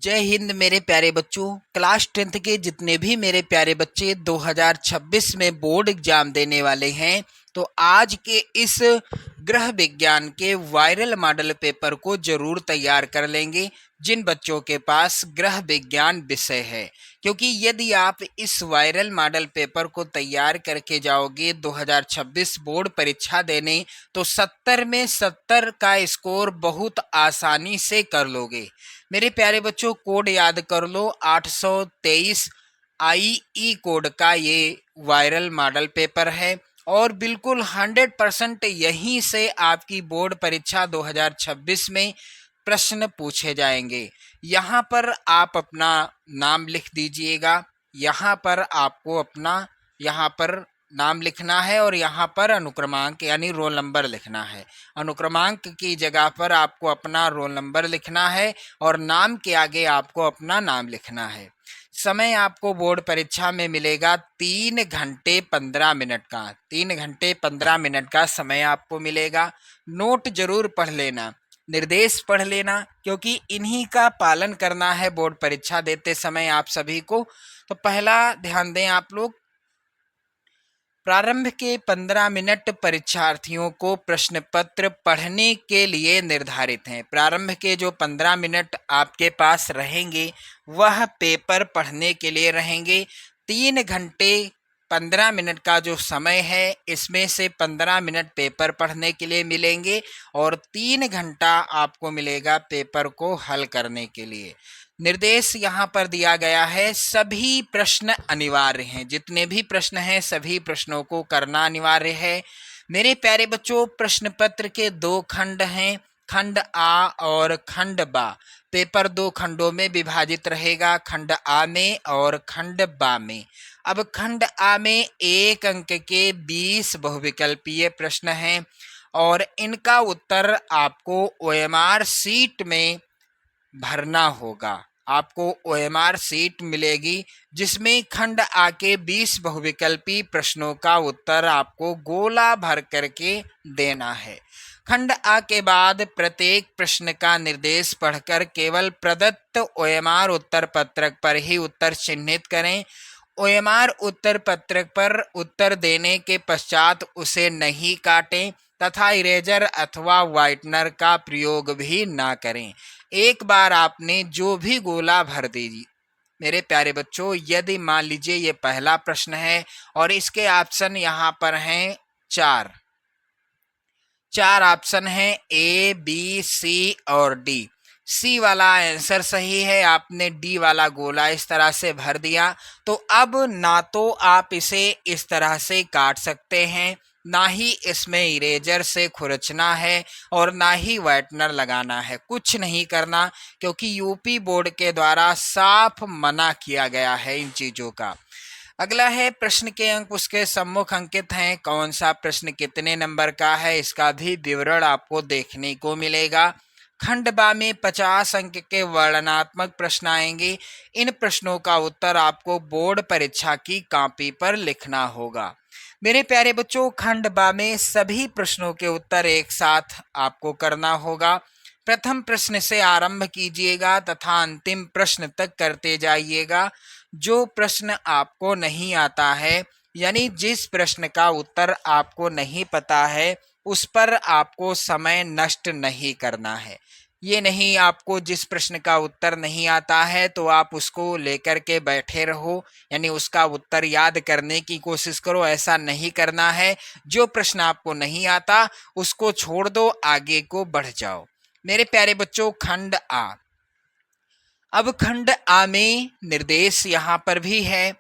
जय हिंद मेरे प्यारे बच्चों। क्लास 10th के जितने भी मेरे प्यारे बच्चे 2026 में बोर्ड एग्जाम देने वाले हैं, तो आज के इस ग्रह विज्ञान के वायरल मॉडल पेपर को जरूर तैयार कर लेंगे जिन बच्चों के पास ग्रह विज्ञान विषय है। क्योंकि यदि आप इस वायरल मॉडल पेपर को तैयार करके जाओगे 2026 बोर्ड परीक्षा देने, तो 70 में 70 का स्कोर बहुत आसानी से कर लोगे। मेरे प्यारे बच्चों, कोड याद कर लो, 823 IE कोड का ये वायरल मॉडल पेपर है और बिल्कुल 100% यहीं से आपकी बोर्ड परीक्षा 2026 में प्रश्न पूछे जाएंगे। यहाँ पर आप अपना नाम लिख दीजिएगा। यहाँ पर आपको अपना नाम लिखना है और यहाँ पर अनुक्रमांक यानी रोल नंबर लिखना है। अनुक्रमांक की जगह पर आपको अपना रोल नंबर लिखना है और नाम के आगे आपको अपना नाम लिखना है। समय आपको बोर्ड परीक्षा में मिलेगा 3 घंटे 15 मिनट का। 3 घंटे 15 मिनट का समय आपको मिलेगा। नोट जरूर पढ़ लेना, निर्देश पढ़ लेना, क्योंकि इन्हीं का पालन करना है बोर्ड परीक्षा देते समय आप सभी को। तो पहला ध्यान दें आप लोग, प्रारंभ के 15 मिनट परीक्षार्थियों को प्रश्न पत्र पढ़ने के लिए निर्धारित हैं। प्रारंभ के जो 15 मिनट आपके पास रहेंगे वह पेपर पढ़ने के लिए रहेंगे। 3 घंटे 15 मिनट का जो समय है, इसमें से 15 मिनट पेपर पढ़ने के लिए मिलेंगे और 3 घंटा आपको मिलेगा पेपर को हल करने के लिए। निर्देश यहाँ पर दिया गया है, सभी प्रश्न अनिवार्य हैं। जितने भी प्रश्न हैं सभी प्रश्नों को करना अनिवार्य है। मेरे प्यारे बच्चों, प्रश्न पत्र के 2 खंड हैं, खंड आ और खंड बा। पेपर 2 खंडों में विभाजित रहेगा, खंड आ में और खंड बा में। अब खंड आ में 1 अंक के 20 बहुविकल्पीय प्रश्न हैं और इनका उत्तर आपको OMR शीट में भरना होगा। आपको OMR शीट मिलेगी जिसमें खंड आ के 20 बहुविकल्पी प्रश्नों का उत्तर आपको गोला भर करके देना है। खंड आ के बाद प्रत्येक प्रश्न का निर्देश पढ़कर केवल प्रदत्त OMR उत्तर पत्रक पर ही उत्तर चिन्हित करें। OMR उत्तर पत्रक पर उत्तर देने के पश्चात उसे नहीं काटें तथा इरेजर अथवा व्हाइटनर का प्रयोग भी ना करें। एक बार आपने जो भी गोला भर दीजिए। मेरे प्यारे बच्चों, यदि मान लीजिए ये पहला प्रश्न है और इसके ऑप्शन यहाँ पर हैं 4 ऑप्शन हैं, A, B, C और D। सी वाला आंसर सही है, आपने डी वाला गोला इस तरह से भर दिया। तो अब ना तो आप इसे इस तरह से काट सकते हैं, ना ही इसमें इरेजर से खुरचना है और ना ही व्हाइटनर लगाना है। कुछ नहीं करना, क्योंकि यूपी बोर्ड के द्वारा साफ मना किया गया है इन चीज़ों का। अगला है प्रश्न के अंक उसके सम्मुख अंकित हैं। कौन सा प्रश्न कितने नंबर का है इसका भी विवरण आपको देखने को मिलेगा। खंड बा में 50 अंक के वर्णनात्मक प्रश्न आएंगे। इन प्रश्नों का उत्तर आपको बोर्ड परीक्षा की कॉपी पर लिखना होगा। मेरे प्यारे बच्चों, खंड बा में सभी प्रश्नों के उत्तर एक साथ आपको करना होगा। प्रथम प्रश्न से आरंभ कीजिएगा तथा अंतिम प्रश्न तक करते जाइएगा। जो प्रश्न आपको नहीं आता है, यानी जिस प्रश्न का उत्तर आपको नहीं पता है, उस पर आपको समय नष्ट नहीं करना है। ये नहीं आपको जिस प्रश्न का उत्तर नहीं आता है तो आप उसको लेकर के बैठे रहो, यानी उसका उत्तर याद करने की कोशिश करो, ऐसा नहीं करना है। जो प्रश्न आपको नहीं आता उसको छोड़ दो, आगे को बढ़ जाओ। मेरे प्यारे बच्चों, खंड आ। अब खंड आ में निर्देश यहाँ पर भी है।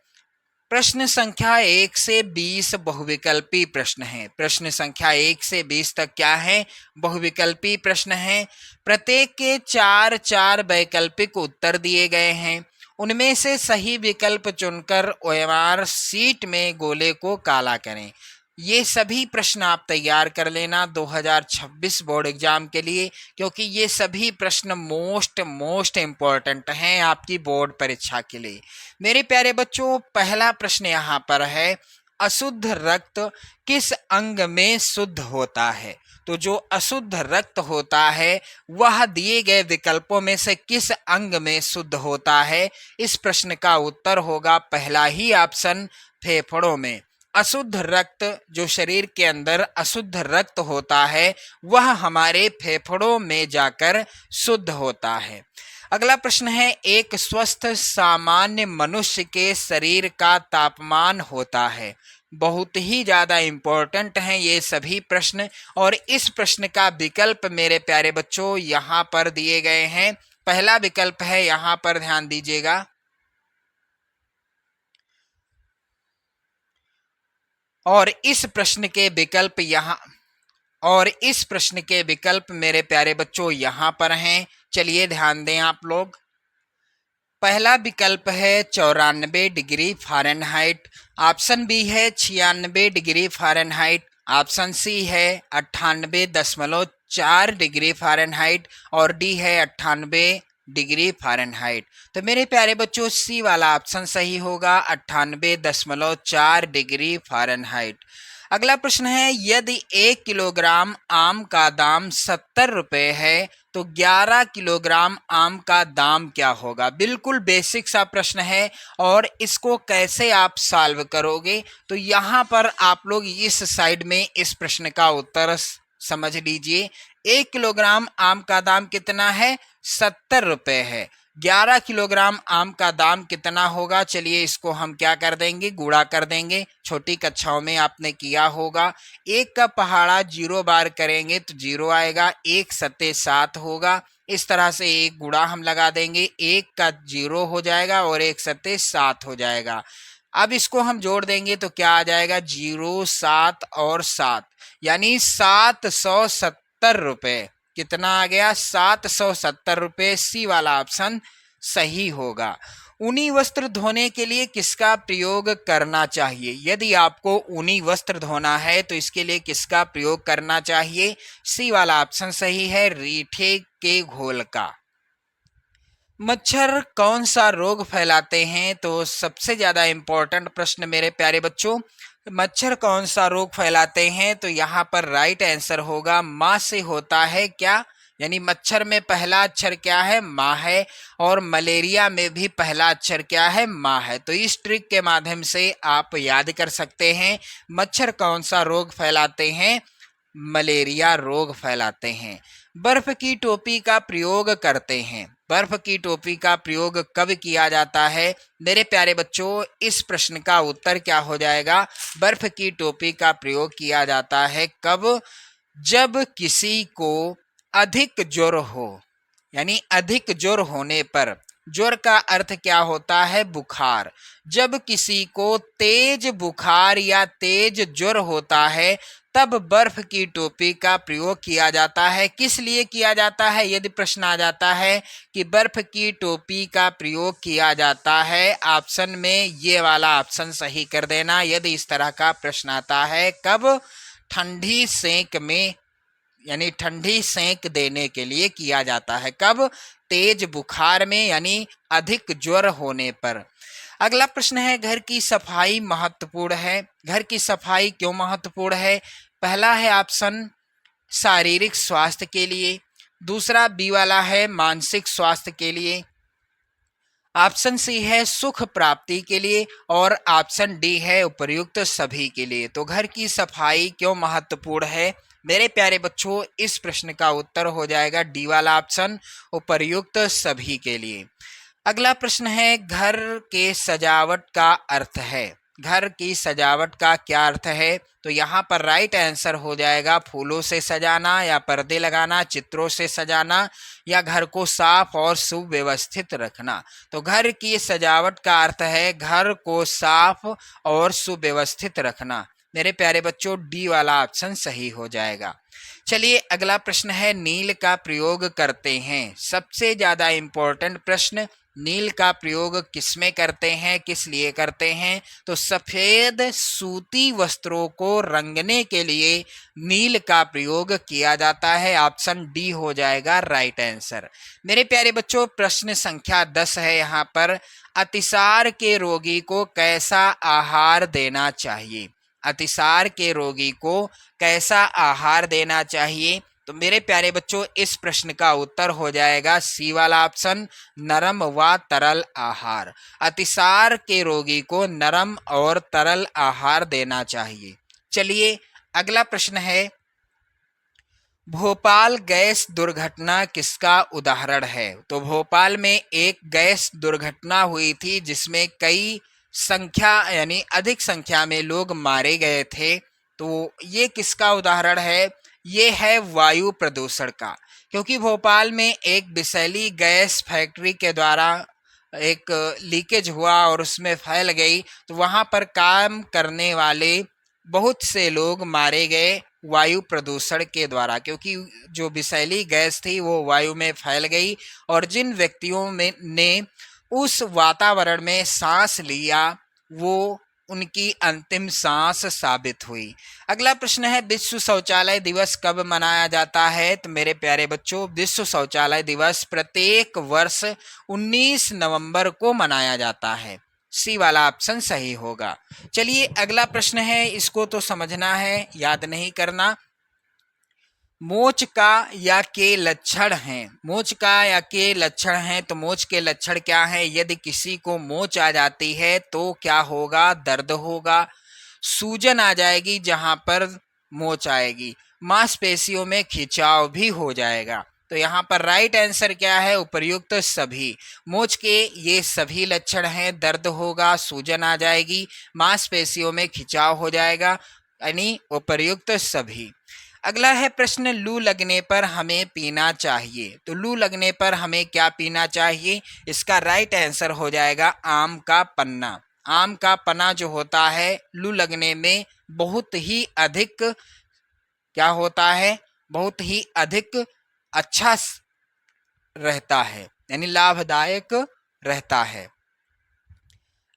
प्रश्न संख्या 1 से 20 बहुविकल्पी प्रश्न हैं। प्रश्न संख्या 1 से 20 तक क्या है? बहुविकल्पी प्रश्न हैं। प्रत्येक के 4 वैकल्पिक उत्तर दिए गए हैं। उनमें से सही विकल्प चुनकर OMR शीट में गोले को काला करें। ये सभी प्रश्न आप तैयार कर लेना 2026 बोर्ड एग्जाम के लिए, क्योंकि ये सभी प्रश्न मोस्ट इम्पोर्टेंट हैं आपकी बोर्ड परीक्षा के लिए। मेरे प्यारे बच्चों, पहला प्रश्न यहाँ पर है, अशुद्ध रक्त किस अंग में शुद्ध होता है? तो जो अशुद्ध रक्त होता है वह दिए गए विकल्पों में से किस अंग में शुद्ध होता है? इस प्रश्न का उत्तर होगा पहला ही ऑप्शन, फेफड़ों में। अशुद्ध रक्त, जो शरीर के अंदर अशुद्ध रक्त होता है वह हमारे फेफड़ों में जाकर शुद्ध होता है। अगला प्रश्न है, एक स्वस्थ सामान्य मनुष्य के शरीर का तापमान होता है। बहुत ही ज्यादा इंपॉर्टेंट हैं ये सभी प्रश्न, और इस प्रश्न का विकल्प मेरे प्यारे बच्चों यहाँ पर दिए गए हैं। पहला विकल्प है, यहाँ पर ध्यान दीजिएगा, और इस प्रश्न के विकल्प यहाँ और इस प्रश्न के विकल्प मेरे प्यारे बच्चों यहाँ पर हैं। चलिए ध्यान दें आप लोग। पहला विकल्प है 94 डिग्री फ़ारेनहाइट, ऑप्शन बी है 96 डिग्री फ़ारेनहाइट, ऑप्शन सी है 98.4 डिग्री फ़ारेनहाइट और डी है 98 डिग्री फ़ारेनहाइट। तो मेरे प्यारे बच्चों सी वाला ऑप्शन सही होगा, 98.4 डिग्री फ़ारेनहाइट। अगला प्रश्न है, यदि 1 किलोग्राम आम का दाम 70 रुपये है तो 11 किलोग्राम आम का दाम क्या होगा? बिल्कुल बेसिक सा प्रश्न है, और इसको कैसे आप सॉल्व करोगे? तो यहाँ पर आप लोग इस साइड में इस प्रश्न का उत्तर समझ लीजिए। 1 किलोग्राम आम का दाम कितना है? 70 रुपये है। 11 किलोग्राम आम का दाम कितना होगा? चलिए इसको हम क्या कर देंगे, गुणा कर देंगे। छोटी कक्षाओं में आपने किया होगा। 1 का पहाड़ा 0 बार करेंगे तो 0 आएगा, 1 सत्ते 7 होगा। इस तरह से एक गुणा हम लगा देंगे, 1 का 0 हो जाएगा और 1 सत्ते 7 हो जाएगा। अब इसको हम जोड़ देंगे तो क्या आ जाएगा, 0 7 और 7, यानी 770 रुपये। कितना आ गया? 770 रुपये। सी वाला ऑप्शन सही होगा। ऊनी वस्त्र धोने के लिए किसका प्रयोग करना चाहिए? यदि आपको ऊनी वस्त्र धोना है तो इसके लिए किसका प्रयोग करना चाहिए? सी वाला ऑप्शन सही है, रीठे के घोल का। मच्छर कौन सा रोग फैलाते हैं? तो सबसे ज्यादा इंपॉर्टेंट प्रश्न मेरे प्यारे बच्चों, मच्छर कौन सा रोग फैलाते हैं? तो यहाँ पर राइट आंसर होगा माँ से होता है क्या? यानी मच्छर में पहला अक्षर क्या है? माँ है, और मलेरिया में भी पहला अक्षर क्या है? माँ है। तो इस ट्रिक के माध्यम से आप याद कर सकते हैं मच्छर कौन सा रोग फैलाते हैं? मलेरिया रोग फैलाते हैं। बर्फ की टोपी का प्रयोग करते हैं। बर्फ की टोपी का प्रयोग कब किया जाता है? मेरे प्यारे बच्चों, इस प्रश्न का उत्तर क्या हो जाएगा? बर्फ की टोपी का प्रयोग किया जाता है कब? जब किसी को अधिक ज्वर हो, यानी अधिक ज्वर होने पर। ज्वर का अर्थ क्या होता है? बुखार। जब किसी को तेज बुखार या तेज ज्वर होता है तब बर्फ की टोपी का प्रयोग किया जाता है। किस लिए किया जाता है? यदि प्रश्न आ जाता है कि बर्फ की टोपी का प्रयोग किया जाता है, ऑप्शन में ये वाला ऑप्शन सही कर देना। यदि इस तरह का प्रश्न आता है, कब? ठंडी सेक में, यानी ठंडी सेक देने के लिए किया जाता है। कब? तेज बुखार में, यानी अधिक ज्वर होने पर। अगला प्रश्न है, घर की सफाई महत्वपूर्ण है। घर की सफाई क्यों महत्वपूर्ण है? पहला है ऑप्शन शारीरिक स्वास्थ्य के लिए, दूसरा बी वाला है मानसिक स्वास्थ्य के लिए, ऑप्शन सी है सुख प्राप्ति के लिए, और ऑप्शन डी है उपर्युक्त सभी के लिए। तो घर की सफाई क्यों महत्वपूर्ण है? मेरे प्यारे बच्चों, इस प्रश्न का उत्तर हो जाएगा डी वाला ऑप्शन, उपर्युक्त सभी के लिए। अगला प्रश्न है, घर के सजावट का अर्थ है। घर की सजावट का क्या अर्थ है? तो यहाँ पर राइट आंसर हो जाएगा फूलों से सजाना, या पर्दे लगाना, चित्रों से सजाना, या घर को साफ और सुव्यवस्थित रखना। तो घर की सजावट का अर्थ है घर को साफ और सुव्यवस्थित रखना। मेरे प्यारे बच्चों, डी वाला ऑप्शन सही हो जाएगा। चलिए अगला प्रश्न है, नील का प्रयोग करते हैं। सबसे ज्यादा इंपॉर्टेंट प्रश्न, नील का प्रयोग किसमें करते हैं, किस लिए करते हैं? तो सफेद सूती वस्त्रों को रंगने के लिए नील का प्रयोग किया जाता है। ऑप्शन डी हो जाएगा राइट आंसर। मेरे प्यारे बच्चों, प्रश्न संख्या 10 है यहाँ पर, अतिसार के रोगी को कैसा आहार देना चाहिए? अतिसार के रोगी को कैसा आहार देना चाहिए? तो मेरे प्यारे बच्चों, इस प्रश्न का उत्तर हो जाएगा सी वाला ऑप्शन, नरम व तरल आहार। अतिसार के रोगी को नरम और तरल आहार देना चाहिए। चलिए अगला प्रश्न है, भोपाल गैस दुर्घटना किसका उदाहरण है? तो भोपाल में एक गैस दुर्घटना हुई थी जिसमें कई संख्या यानी अधिक संख्या में लोग मारे गए थे। तो ये किसका उदाहरण है? ये है वायु प्रदूषण का, क्योंकि भोपाल में एक विषैली गैस फैक्ट्री के द्वारा एक लीकेज हुआ और उसमें फैल गई, तो वहाँ पर काम करने वाले बहुत से लोग मारे गए वायु प्रदूषण के द्वारा, क्योंकि जो विषैली गैस थी वो वायु में फैल गई और जिन व्यक्तियों में ने उस वातावरण में सांस लिया वो उनकी अंतिम सांस साबित हुई। अगला प्रश्न है, विश्व शौचालय दिवस कब मनाया जाता है? तो मेरे प्यारे बच्चों, विश्व शौचालय दिवस प्रत्येक वर्ष 19 नवंबर को मनाया जाता है। सी वाला ऑप्शन सही होगा। चलिए अगला प्रश्न है, इसको तो समझना है, याद नहीं करना। मोच का या के लक्षण हैं? मोच का या के लक्षण हैं, तो मोच के लक्षण क्या हैं? यदि किसी को मोच आ जाती है तो क्या होगा? दर्द होगा, सूजन आ जाएगी जहां पर मोच आएगी, मांसपेशियों में खिंचाव भी हो जाएगा। तो यहाँ पर राइट आंसर क्या है? उपर्युक्त सभी। मोच के ये सभी लक्षण हैं, दर्द होगा, सूजन आ जाएगी, मांसपेशियों में खिंचाव हो जाएगा, यानी उपर्युक्त सभी। अगला है प्रश्न, लू लगने पर हमें पीना चाहिए? तो लू लगने पर हमें क्या पीना चाहिए? इसका राइट आंसर हो जाएगा आम का पन्ना। आम का पन्ना जो होता है लू लगने में बहुत ही अधिक क्या होता है? बहुत ही अधिक अच्छा रहता है, यानी लाभदायक रहता है।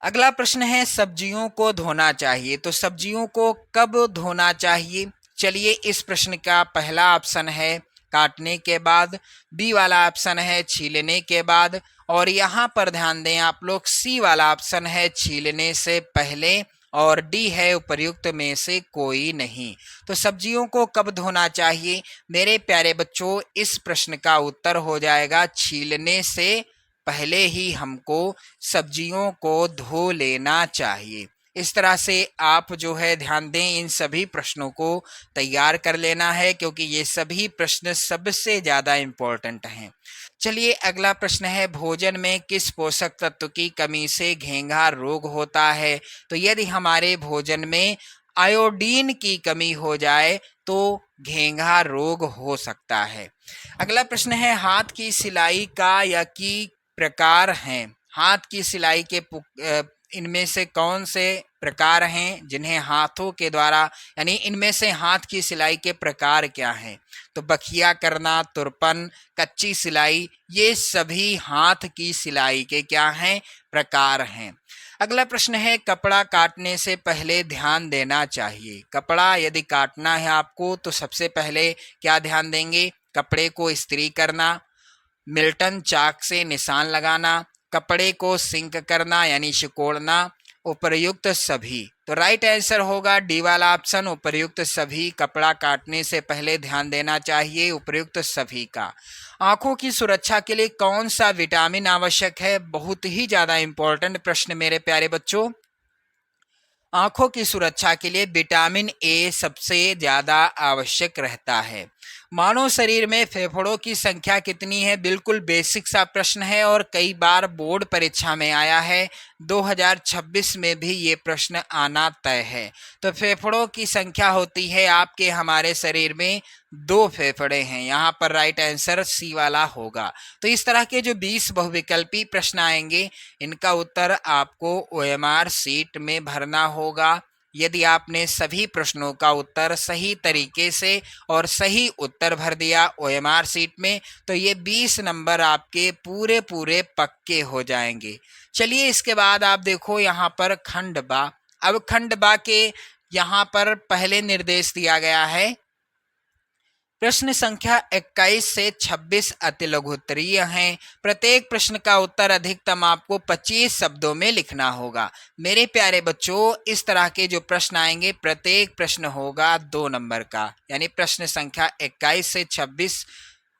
अगला प्रश्न है, सब्जियों को धोना चाहिए? तो सब्जियों को कब धोना चाहिए? चलिए इस प्रश्न का पहला ऑप्शन है काटने के बाद, बी वाला ऑप्शन है छीलने के बाद, और यहाँ पर ध्यान दें आप लोग, सी वाला ऑप्शन है छीलने से पहले, और डी है उपर्युक्त में से कोई नहीं। तो सब्जियों को कब धोना चाहिए? मेरे प्यारे बच्चों, इस प्रश्न का उत्तर हो जाएगा छीलने से पहले ही हमको सब्जियों को धो लेना चाहिए। इस तरह से आप जो है ध्यान दें, इन सभी प्रश्नों को तैयार कर लेना है, क्योंकि ये सभी प्रश्न सबसे ज़्यादा इम्पोर्टेंट हैं। चलिए अगला प्रश्न है, भोजन में किस पोषक तत्व की कमी से घेंघा रोग होता है? तो यदि हमारे भोजन में आयोडीन की कमी हो जाए तो घेंघा रोग हो सकता है। अगला प्रश्न है, हाथ की सिलाई का या की प्रकार हैं? हाथ की सिलाई के इनमें से कौन से प्रकार हैं जिन्हें हाथों के द्वारा, यानी इनमें से हाथ की सिलाई के प्रकार क्या हैं? तो बखिया करना, तुरपन, कच्ची सिलाई, ये सभी हाथ की सिलाई के क्या हैं? प्रकार हैं। अगला प्रश्न है, कपड़ा काटने से पहले ध्यान देना चाहिए? कपड़ा यदि काटना है आपको तो सबसे पहले क्या ध्यान देंगे? कपड़े को इस्त्री करना, मिल्टन चाक से निशान लगाना, कपड़े को सिंक करना यानी सिकोड़ना, उपर्युक्त सभी। तो राइट आंसर होगा डी वाला ऑप्शन, उपर्युक्त सभी। कपड़ा काटने से पहले ध्यान देना चाहिए, उपर्युक्त सभी का। आंखों की सुरक्षा के लिए कौन सा विटामिन आवश्यक है? बहुत ही ज्यादा इंपॉर्टेंट प्रश्न मेरे प्यारे बच्चों। आंखों की सुरक्षा के लिए विटामिन ए सबसे ज़्यादा आवश्यक रहता है। मानव शरीर में फेफड़ों की संख्या कितनी है? बिल्कुल बेसिक सा प्रश्न है और कई बार बोर्ड परीक्षा में आया है। 2026 में भी ये प्रश्न आना तय है। तो फेफड़ों की संख्या होती है आपके हमारे शरीर में 2 फेफड़े हैं। यहाँ पर राइट आंसर सी वाला होगा। तो इस तरह के जो 20 बहुविकल्पी प्रश्न आएंगे, इनका उत्तर आपको OMR शीट में भरना होगा। यदि आपने सभी प्रश्नों का उत्तर सही तरीके से और सही उत्तर भर दिया OMR शीट में, तो ये 20 नंबर आपके पूरे पूरे पक्के हो जाएंगे। चलिए इसके बाद आप देखो यहाँ पर खंड बा। अब खंड बा के यहाँ पर पहले निर्देश दिया गया है प्रश्न संख्या 21 से 26 अति लघुत्तरीय हैं। प्रत्येक प्रश्न का उत्तर अधिकतम आपको 25 शब्दों में लिखना होगा। मेरे प्यारे बच्चों, इस तरह के जो प्रश्न आएंगे, प्रत्येक प्रश्न होगा 2 नंबर का, यानी प्रश्न संख्या 21 से 26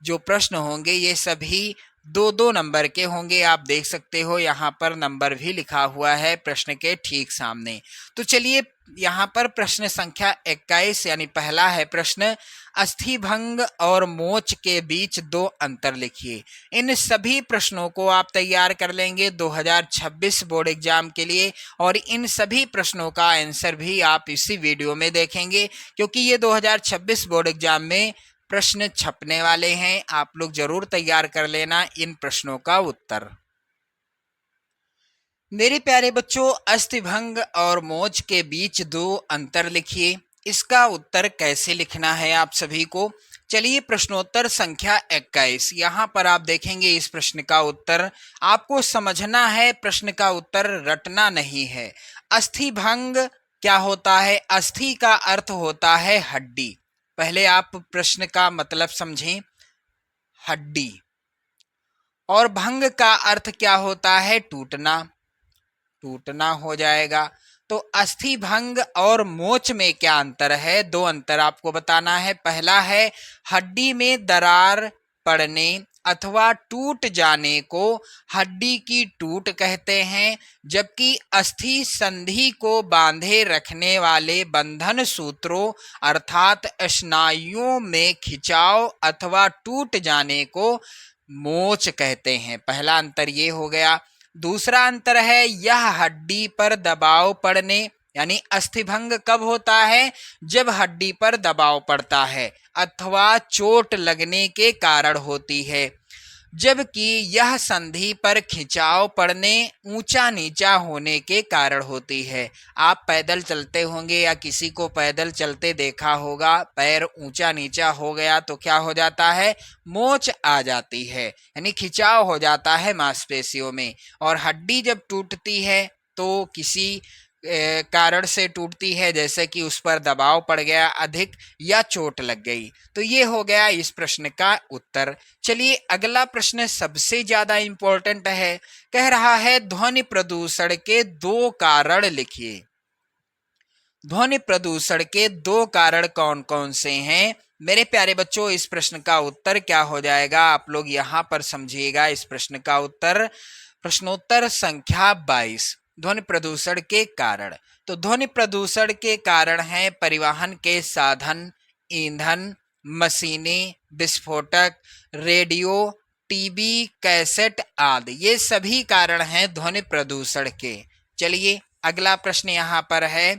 जो प्रश्न होंगे ये सभी 2-2 नंबर के होंगे। आप देख सकते हो यहाँ पर नंबर भी लिखा हुआ है प्रश्न के ठीक सामने। तो चलिए यहाँ पर प्रश्न संख्या 21 यानी पहला है प्रश्न, अस्थिभंग और मोच के बीच 2 अंतर लिखिए। इन सभी प्रश्नों को आप तैयार कर लेंगे 2026 बोर्ड एग्जाम के लिए, और इन सभी प्रश्नों का आंसर भी आप इसी वीडियो में देखेंगे, क्योंकि ये 2026 बोर्ड एग्जाम में प्रश्न छपने वाले हैं। आप लोग जरूर तैयार कर लेना इन प्रश्नों का उत्तर। मेरे प्यारे बच्चों, अस्थिभंग और मोच के बीच 2 अंतर लिखिए। इसका उत्तर कैसे लिखना है आप सभी को। चलिए प्रश्नोत्तर संख्या 21, यहाँ पर आप देखेंगे इस प्रश्न का उत्तर आपको समझना है, प्रश्न का उत्तर रटना नहीं है। अस्थिभंग क्या होता है? अस्थि का अर्थ होता है हड्डी। पहले आप प्रश्न का मतलब समझें, हड्डी। और भंग का अर्थ क्या होता है? टूटना, टूटना हो जाएगा। तो अस्थि भंग और मोच में क्या अंतर है? 2 अंतर आपको बताना है। पहला है हड्डी में दरार पड़ने अथवा टूट जाने को हड्डी की टूट कहते हैं, जबकि अस्थि संधि को बांधे रखने वाले बंधन सूत्रों अर्थात स्नायुओं में खिंचाव अथवा टूट जाने को मोच कहते हैं। पहला अंतर ये हो गया। दूसरा अंतर है यह हड्डी पर दबाव पड़ने, यानी अस्थिभंग कब होता है? जब हड्डी पर दबाव पड़ता है अथवा चोट लगने के कारण होती है, जबकि यह संधि पर खिंचाव पड़ने, ऊंचा नीचा होने के कारण होती है। आप पैदल चलते होंगे या किसी को पैदल चलते देखा होगा, पैर ऊंचा नीचा हो गया तो क्या हो जाता है? मोच आ जाती है, यानी खिंचाव हो जाता है मांसपेशियों में। और हड्डी जब टूटती है तो किसी कारण से टूटती है, जैसे कि उस पर दबाव पड़ गया अधिक या चोट लग गई। तो ये हो गया इस प्रश्न का उत्तर। चलिए अगला प्रश्न सबसे ज्यादा इंपॉर्टेंट है। कह रहा है ध्वनि प्रदूषण के 2 कारण लिखिए। ध्वनि प्रदूषण के 2 कारण कौन कौन से हैं? मेरे प्यारे बच्चों, इस प्रश्न का उत्तर क्या हो जाएगा? आप लोग यहाँ पर समझिएगा इस प्रश्न का उत्तर। प्रश्नोत्तर संख्या 22, ध्वनि प्रदूषण के कारण। तो ध्वनि प्रदूषण के कारण हैं परिवहन के साधन, ईंधन, मशीनें, विस्फोटक, रेडियो, टीवी, कैसेट आदि। ये सभी कारण हैं ध्वनि प्रदूषण के। चलिए अगला प्रश्न यहाँ पर है,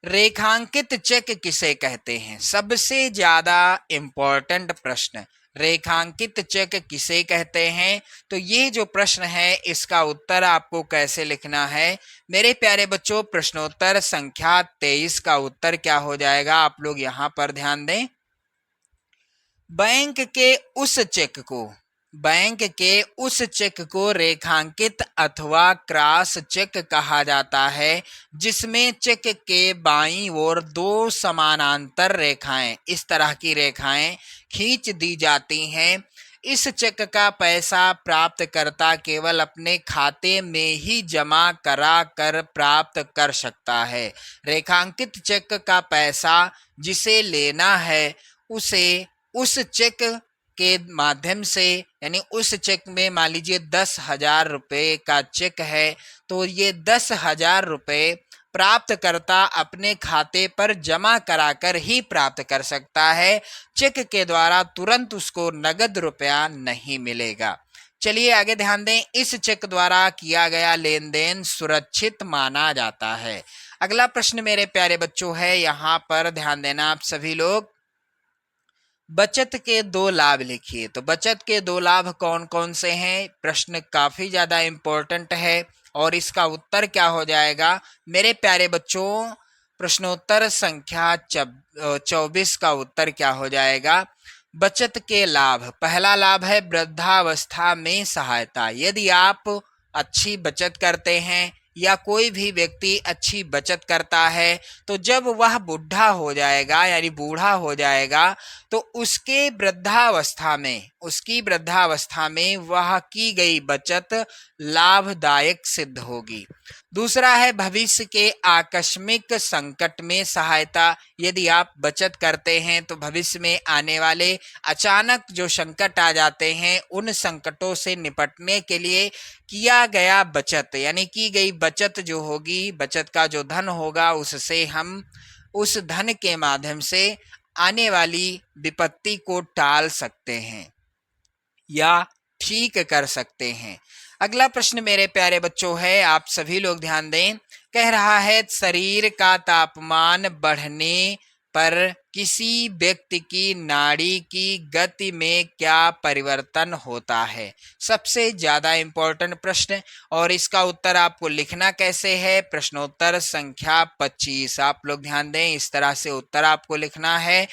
रेखांकित चेक किसे कहते हैं? सबसे ज्यादा इंपॉर्टेंट प्रश्न, रेखांकित चेक किसे कहते हैं? तो ये जो प्रश्न है इसका उत्तर आपको कैसे लिखना है? मेरे प्यारे बच्चों, प्रश्नोत्तर संख्या 23 का उत्तर क्या हो जाएगा? आप लोग यहाँ पर ध्यान दें। बैंक के उस चेक को रेखांकित अथवा क्रॉस चेक कहा जाता है, जिसमें चेक के बाईं ओर 2 समानांतर रेखाएं, इस तरह की रेखाएं खींच दी जाती हैं। इस चेक का पैसा प्राप्तकर्ता केवल अपने खाते में ही जमा करा कर प्राप्त कर सकता है। रेखांकित चेक का पैसा जिसे लेना है उसे उस चेक के माध्यम से, यानी उस चेक में मान लीजिए 10,000 रुपये का चेक है, तो ये 10,000 रुपये प्राप्तकर्ता अपने खाते पर जमा कराकर ही प्राप्त कर सकता है। चेक के द्वारा तुरंत उसको नगद रुपया नहीं मिलेगा। चलिए आगे ध्यान दें, इस चेक द्वारा किया गया लेन देन सुरक्षित माना जाता है। अगला प्रश्न मेरे प्यारे बच्चों है, यहाँ पर ध्यान देना आप सभी लोग। बचत के 2 लाभ लिखिए। तो बचत के 2 लाभ कौन कौन से हैं? प्रश्न काफी ज्यादा इंपॉर्टेंट है और इसका उत्तर क्या हो जाएगा? मेरे प्यारे बच्चों, प्रश्नोत्तर संख्या 24 का उत्तर क्या हो जाएगा? बचत के लाभ, पहला लाभ है वृद्धावस्था में सहायता। यदि आप अच्छी बचत करते हैं या कोई भी व्यक्ति अच्छी बचत करता है तो जब वह बुढ़ा हो जाएगा यानी बूढ़ा हो जाएगा तो उसकी वृद्धावस्था में वह की गई बचत लाभदायक सिद्ध होगी। दूसरा है भविष्य के आकस्मिक संकट में सहायता। यदि आप बचत करते हैं तो भविष्य में आने वाले अचानक जो संकट आ जाते हैं उन संकटों से निपटने के लिए किया गया बचत यानी की गई बचत जो होगी, बचत का जो धन होगा उससे हम उस धन के माध्यम से आने वाली विपत्ति को टाल सकते हैं या ठीक कर सकते हैं। अगला प्रश्न मेरे प्यारे बच्चों है, आप सभी लोग ध्यान दें। कह रहा है शरीर का तापमान बढ़ने पर किसी व्यक्ति की नाड़ी की गति में क्या परिवर्तन होता है। सबसे ज्यादा इंपॉर्टेंट प्रश्न और इसका उत्तर आपको लिखना कैसे है, प्रश्नोत्तर संख्या 25। आप लोग ध्यान दें, इस तरह से उत्तर आपको लिखना है।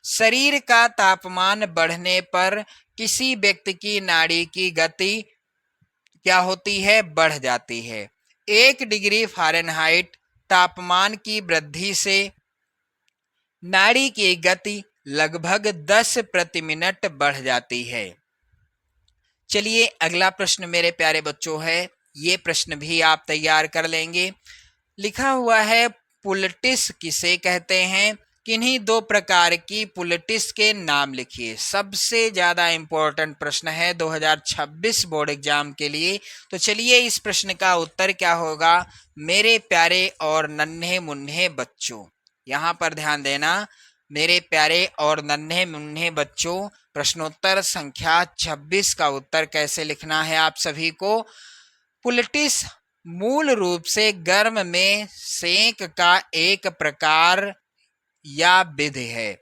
शरीर का तापमान बढ़ने पर किसी व्यक्ति की नाड़ी की गति क्या होती है, बढ़ जाती है। 1 डिग्री फ़ारेनहाइट तापमान की वृद्धि से नाड़ी की गति लगभग 10 प्रति मिनट बढ़ जाती है। चलिए अगला प्रश्न मेरे प्यारे बच्चों है, ये प्रश्न भी आप तैयार कर लेंगे। लिखा हुआ है पुलटिस किसे कहते हैं, किन्हीं 2 प्रकार की पुलटिस के नाम लिखिए। सबसे ज्यादा इंपॉर्टेंट प्रश्न है 2026 बोर्ड एग्जाम के लिए। तो चलिए इस प्रश्न का उत्तर क्या होगा मेरे प्यारे और नन्हे मुन्ने बच्चों। यहाँ पर ध्यान देना मेरे प्यारे और नन्हे मुन्ने बच्चों, प्रश्नोत्तर संख्या 26 का उत्तर कैसे लिखना है आप सभी को। पुलटिस मूल रूप से गर्म में सेंक का एक प्रकार या विधि है।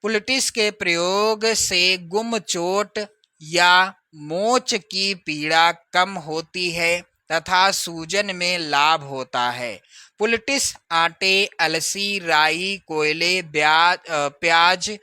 पुलटिस के प्रयोग से गुम चोट या मोच की पीड़ा कम होती है तथा सूजन में लाभ होता है। पुलटिस आटे, अलसी, राई, कोयले, प्याज,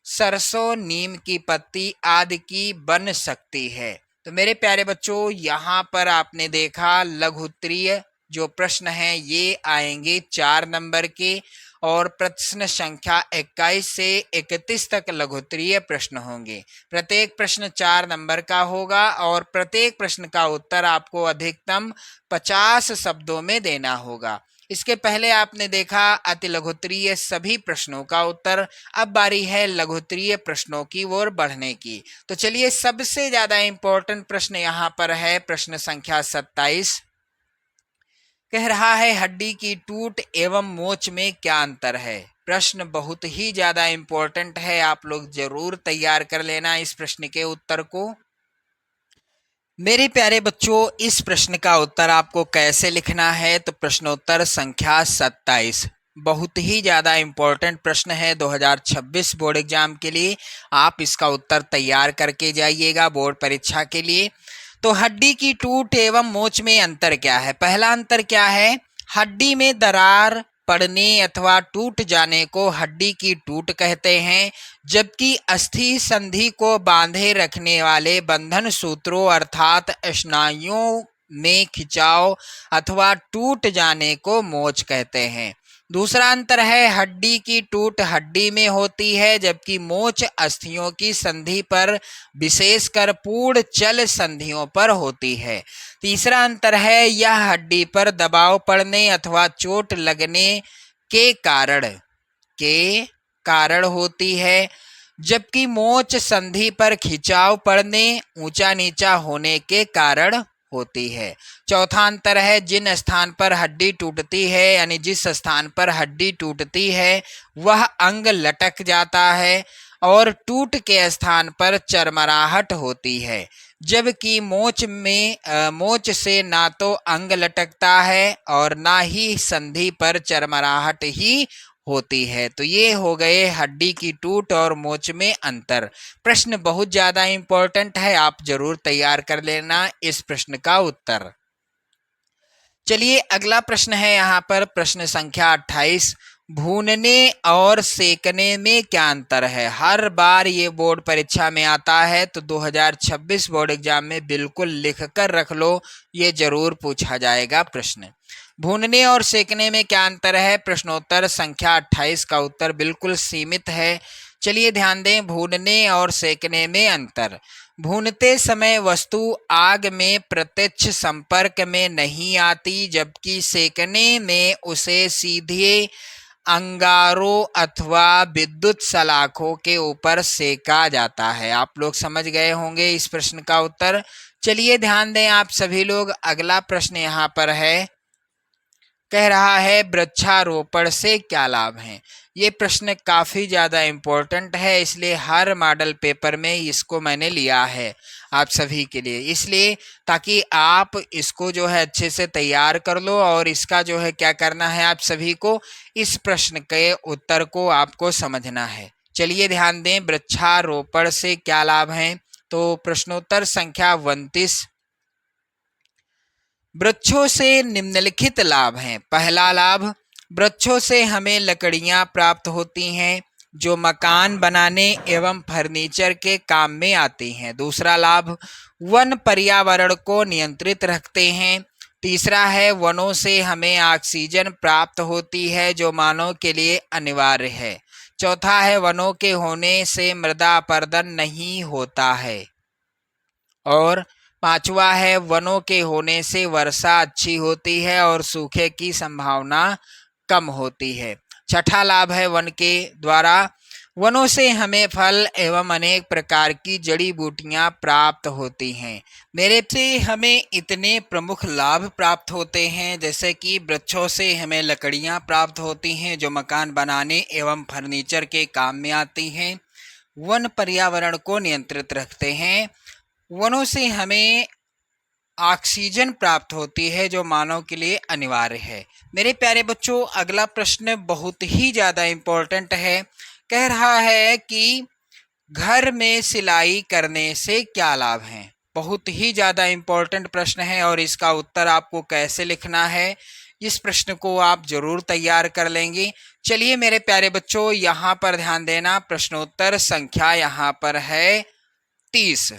सरसों, नीम की पत्ती आदि की बन सकती है। तो मेरे प्यारे बच्चों यहाँ पर आपने देखा लघुत्तरीय जो प्रश्न हैं ये आएंगे 4 नंबर के और प्रश्न संख्या 21 से 31 तक लघुत्तरीय प्रश्न होंगे। प्रत्येक प्रश्न 4 नंबर का होगा और प्रत्येक प्रश्न का उत्तर आपको अधिकतम 50 शब्दों में देना होगा। इसके पहले आपने देखा अति लघुत्तरीय सभी प्रश्नों का उत्तर। अब बारी है लघुत्तरीय प्रश्नों की ओर बढ़ने की। तो चलिए सबसे ज्यादा इंपॉर्टेंट प्रश्न यहाँ पर है प्रश्न संख्या 27। कह रहा है हड्डी की टूट एवं मोच में क्या अंतर है। प्रश्न बहुत ही ज्यादा इंपॉर्टेंट है, आप लोग जरूर तैयार कर लेना इस प्रश्न के उत्तर को। मेरे प्यारे बच्चों इस प्रश्न का उत्तर आपको कैसे लिखना है, तो प्रश्नोत्तर संख्या 27 बहुत ही ज्यादा इंपॉर्टेंट प्रश्न है 2026 बोर्ड एग्जाम के लिए। आप इसका उत्तर तैयार करके जाइएगा बोर्ड परीक्षा के लिए। तो हड्डी की टूट एवं मोच में अंतर क्या है। पहला अंतर क्या है, हड्डी में दरार पड़ने अथवा टूट जाने को हड्डी की टूट कहते हैं, जबकि अस्थि संधि को बांधे रखने वाले बंधन सूत्रों अर्थात स्नायुओं में खिंचाव अथवा टूट जाने को मोच कहते हैं। दूसरा अंतर है हड्डी की टूट हड्डी में होती है, जबकि मोच अस्थियों की संधि पर विशेषकर पूर्ण चल संधियों पर होती है। तीसरा अंतर है यह हड्डी पर दबाव पड़ने अथवा चोट लगने के कारण होती है, जबकि मोच संधि पर खिंचाव पड़ने ऊंचा नीचा होने के कारण होती है। चौथा अंतर है जिन स्थान पर हड्डी टूटती है यानी जिस स्थान पर हड्डी टूटती है वह अंग लटक जाता है और टूट के स्थान पर चरमराहट होती है, जबकि मोच से ना तो अंग लटकता है और ना ही संधि पर चरमराहट ही होती है। तो ये हो गए हड्डी की टूट और मोच में अंतर। प्रश्न बहुत ज्यादा इंपॉर्टेंट है, आप जरूर तैयार कर लेना इस प्रश्न का उत्तर। चलिए अगला प्रश्न है यहाँ पर प्रश्न संख्या 28। भूनने और सेकने में क्या अंतर है? हर बार ये बोर्ड परीक्षा में आता है, तो 2026 बोर्ड एग्जाम में बिल्कुल लिख कर रख लो, ये जरूर पूछा जाएगा प्रश्न। भूनने और सेकने में क्या अंतर है? प्रश्नोत्तर संख्या 28 का उत्तर बिल्कुल सीमित है। चलिए ध्यान दें, भूनने और सेकने में अंतर। भूनते समय वस्तु आग में प्रत्यक्ष संपर्क में नहीं आती, जबकि सेकने में उसे सीधे अंगारों अथवा विद्युत सलाखों के ऊपर सेका जाता है। आप लोग समझ गए होंगे इस प्रश्न का उत्तर। चलिए ध्यान दें आप सभी लोग, अगला प्रश्न यहाँ पर है, कह रहा है वृक्षारोपण से क्या लाभ हैं। ये प्रश्न काफ़ी ज़्यादा इम्पोर्टेंट है, इसलिए हर मॉडल पेपर में इसको मैंने लिया है आप सभी के लिए, इसलिए ताकि आप इसको जो है अच्छे से तैयार कर लो और इसका जो है क्या करना है, आप सभी को इस प्रश्न के उत्तर को आपको समझना है। चलिए ध्यान दें, वृक्षारोपण से क्या लाभ हैं। तो प्रश्नोत्तर संख्या 29, वृक्षों से निम्नलिखित लाभ हैं। पहला लाभ, वृक्षों से हमें लकड़ियां प्राप्त होती हैं जो मकान बनाने एवं फर्नीचर के काम में आती हैं। दूसरा लाभ, वन पर्यावरण को नियंत्रित रखते हैं। तीसरा है, वनों से हमें ऑक्सीजन प्राप्त होती है जो मानव के लिए अनिवार्य है। चौथा है, वनों के होने से मृदा अपरदन नहीं होता है। और पांचवा है, वनों के होने से वर्षा अच्छी होती है और सूखे की संभावना कम होती है। छठा लाभ है, वन के द्वारा वनों से हमें फल एवं अनेक प्रकार की जड़ी बूटियां प्राप्त होती हैं। मेरे से हमें इतने प्रमुख लाभ प्राप्त होते हैं, जैसे कि वृक्षों से हमें लकड़ियां प्राप्त होती हैं जो मकान बनाने एवं फर्नीचर के काम में आती हैं। वन पर्यावरण को नियंत्रित रखते हैं। वनों से हमें ऑक्सीजन प्राप्त होती है जो मानव के लिए अनिवार्य है। मेरे प्यारे बच्चों, अगला प्रश्न बहुत ही ज़्यादा इम्पोर्टेंट है। कह रहा है कि घर में सिलाई करने से क्या लाभ हैं। बहुत ही ज़्यादा इम्पोर्टेंट प्रश्न है और इसका उत्तर आपको कैसे लिखना है, इस प्रश्न को आप जरूर तैयार कर लेंगे। चलिए मेरे प्यारे बच्चों, यहाँ पर ध्यान देना, प्रश्नोत्तर संख्या यहाँ पर है 30।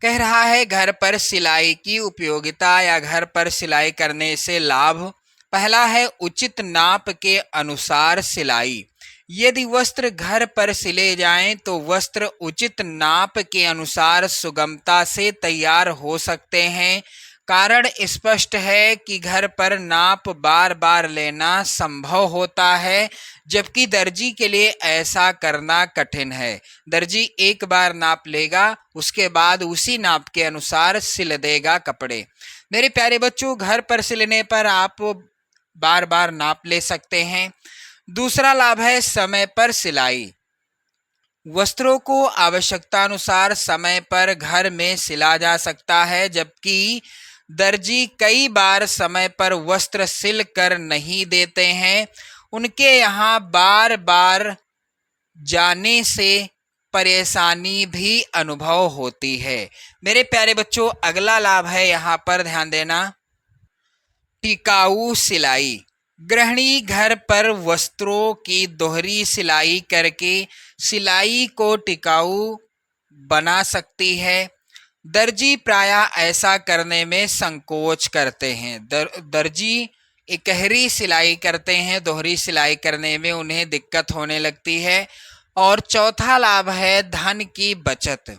कह रहा है घर पर सिलाई की उपयोगिता या घर पर सिलाई करने से लाभ। पहला है, उचित नाप के अनुसार सिलाई। यदि वस्त्र घर पर सिले जाएं तो वस्त्र उचित नाप के अनुसार सुगमता से तैयार हो सकते हैं। कारण स्पष्ट है कि घर पर नाप बार बार लेना संभव होता है, जबकि दर्जी के लिए ऐसा करना कठिन है। दर्जी एक बार नाप लेगा, उसके बाद उसी नाप के अनुसार सिल देगा कपड़े। मेरे प्यारे बच्चों, घर पर सिलने पर आप बार बार नाप ले सकते हैं। दूसरा लाभ है, समय पर सिलाई। वस्त्रों को आवश्यकता अनुसार समय पर घर में सिला जा सकता है, जबकि दर्जी कई बार समय पर वस्त्र सिल कर नहीं देते हैं। उनके यहाँ बार बार जाने से परेशानी भी अनुभव होती है। मेरे प्यारे बच्चों, अगला लाभ है, यहाँ पर ध्यान देना, टिकाऊ सिलाई। गृहिणी घर पर वस्त्रों की दोहरी सिलाई करके सिलाई को टिकाऊ बना सकती है। दर्जी प्रायः ऐसा करने में संकोच करते हैं। दर्जी इकहरी सिलाई करते हैं, दोहरी सिलाई करने में उन्हें दिक्कत होने लगती है। और चौथा लाभ है, धन की बचत।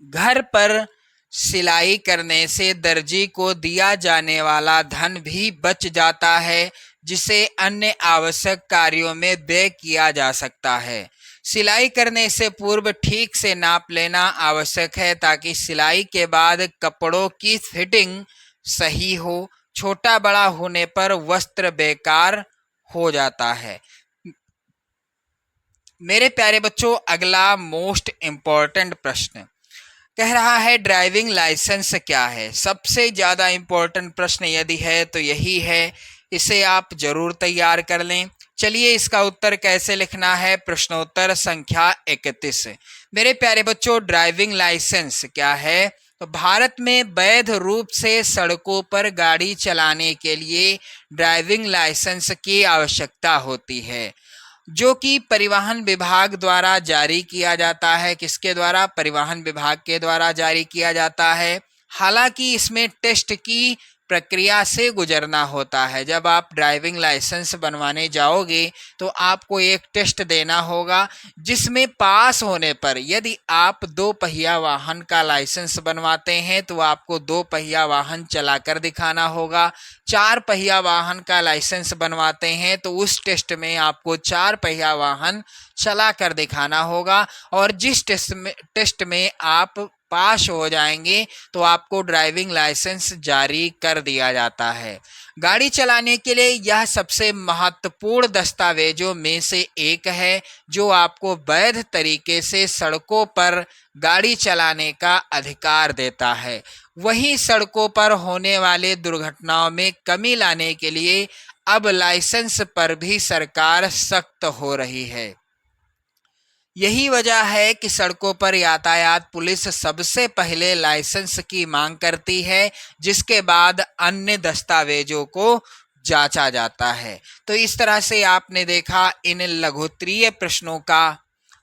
घर पर सिलाई करने से दर्जी को दिया जाने वाला धन भी बच जाता है, जिसे अन्य आवश्यक कार्यों में व्यय किया जा सकता है। सिलाई करने से पूर्व ठीक से नाप लेना आवश्यक है ताकि सिलाई के बाद कपड़ों की फिटिंग सही हो। छोटा बड़ा होने पर वस्त्र बेकार हो जाता है। मेरे प्यारे बच्चों, अगला मोस्ट इम्पॉर्टेंट प्रश्न कह रहा है, ड्राइविंग लाइसेंस क्या है। सबसे ज़्यादा इम्पोर्टेंट प्रश्न यदि है तो यही है, इसे आप जरूर तैयार कर लें। चलिए इसका उत्तर कैसे लिखना है, प्रश्नोत्तर संख्या 31। मेरे प्यारे बच्चों, ड्राइविंग लाइसेंस क्या है। तो भारत में वैध रूप से सड़कों पर गाड़ी चलाने के लिए ड्राइविंग लाइसेंस की आवश्यकता होती है, जो कि परिवहन विभाग द्वारा जारी किया जाता है। किसके द्वारा? परिवहन विभाग के द्वारा जारी किया जाता है। हालांकि इसमें टेस्ट की प्रक्रिया से गुजरना होता है। जब आप ड्राइविंग लाइसेंस बनवाने जाओगे तो आपको एक टेस्ट देना होगा, जिसमें पास होने पर, यदि आप 2 पहिया वाहन का लाइसेंस बनवाते हैं तो आपको 2 पहिया वाहन चलाकर दिखाना होगा। 4 पहिया वाहन का लाइसेंस बनवाते हैं तो उस टेस्ट में आपको 4 पहिया वाहन चला कर दिखाना होगा, और जिस टेस्ट में आप पास हो जाएंगे तो आपको ड्राइविंग लाइसेंस जारी कर दिया जाता है। गाड़ी चलाने के लिए यह सबसे महत्वपूर्ण दस्तावेजों में से एक है, जो आपको वैध तरीके से सड़कों पर गाड़ी चलाने का अधिकार देता है। वहीं सड़कों पर होने वाले दुर्घटनाओं में कमी लाने के लिए अब लाइसेंस पर भी सरकार सख्त हो रही है। यही वजह है कि सड़कों पर यातायात पुलिस सबसे पहले लाइसेंस की मांग करती है, जिसके बाद अन्य दस्तावेजों को जांचा जाता है। तो इस तरह से आपने देखा इन लघुत्तरीय प्रश्नों का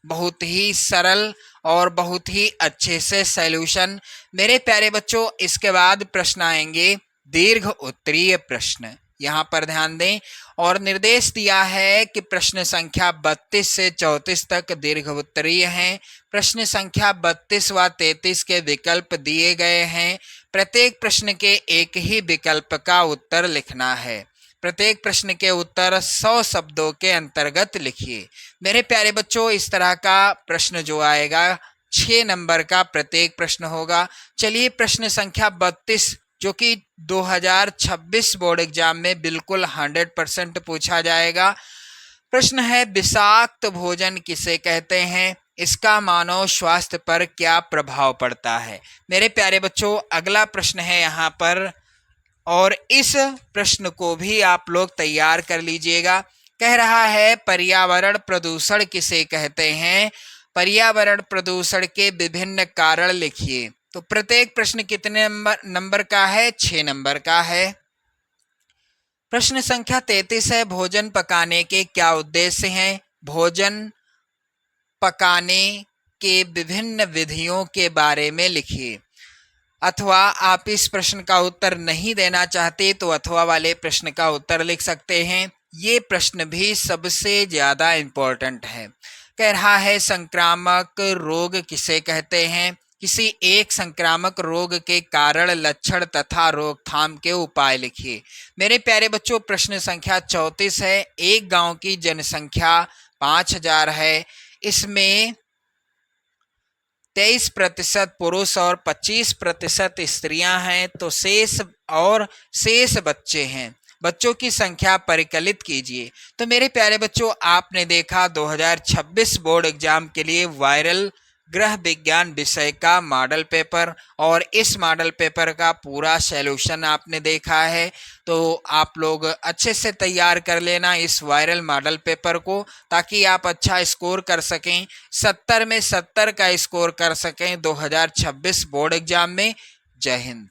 बहुत ही सरल और बहुत ही अच्छे से सॉल्यूशन। मेरे प्यारे बच्चों, इसके बाद प्रश्न आएंगे दीर्घ उत्तरीय प्रश्न। यहाँ पर ध्यान दें, और निर्देश दिया है कि प्रश्न संख्या 32 से 34 तक दीर्घ उत्तरीय हैं। प्रश्न संख्या 32 व 33 के विकल्प दिए गए हैं। प्रत्येक प्रश्न के एक ही विकल्प का उत्तर लिखना है। प्रत्येक प्रश्न के उत्तर 100 शब्दों के अंतर्गत लिखिए। मेरे प्यारे बच्चों, इस तरह का प्रश्न जो आएगा 6 नंबर का प्रत्येक प्रश्न होगा। चलिए प्रश्न संख्या 32, जो कि 2026 बोर्ड एग्जाम में बिल्कुल 100% पूछा जाएगा। प्रश्न है, विषाक्त भोजन किसे कहते हैं? इसका मानव स्वास्थ्य पर क्या प्रभाव पड़ता है? मेरे प्यारे बच्चों, अगला प्रश्न है यहाँ पर, और इस प्रश्न को भी आप लोग तैयार कर लीजिएगा। कह रहा है, पर्यावरण प्रदूषण किसे कहते हैं? पर्यावरण प्रदूषण के विभिन्न कारण लिखिए। तो प्रत्येक प्रश्न कितने नंबर का है? 6 नंबर का है। प्रश्न संख्या 33 है, भोजन पकाने के क्या उद्देश्य हैं? भोजन पकाने के विभिन्न विधियों के बारे में लिखिए। अथवा आप इस प्रश्न का उत्तर नहीं देना चाहते तो अथवा वाले प्रश्न का उत्तर लिख सकते हैं। ये प्रश्न भी सबसे ज़्यादा इम्पोर्टेंट है। कह रहा है, संक्रामक रोग किसे कहते हैं? किसी एक संक्रामक रोग के कारण, लक्षण तथा रोकथाम के उपाय लिखिए। मेरे प्यारे बच्चों, प्रश्न संख्या 34 है। एक गांव की जनसंख्या 5000 है। इसमें 23% पुरुष और 25% स्त्रियां हैं, तो शेष बच्चे हैं। बच्चों की संख्या परिकलित कीजिए। तो मेरे प्यारे बच्चों, आपने देखा 2026 बोर्ड एग्जाम के लिए वायरल गृह विज्ञान विषय का मॉडल पेपर, और इस मॉडल पेपर का पूरा सॉल्यूशन आपने देखा है। तो आप लोग अच्छे से तैयार कर लेना इस वायरल मॉडल पेपर को, ताकि आप अच्छा स्कोर कर सकें, 70 में 70 का स्कोर कर सकें 2026 बोर्ड एग्जाम में। जय हिंद।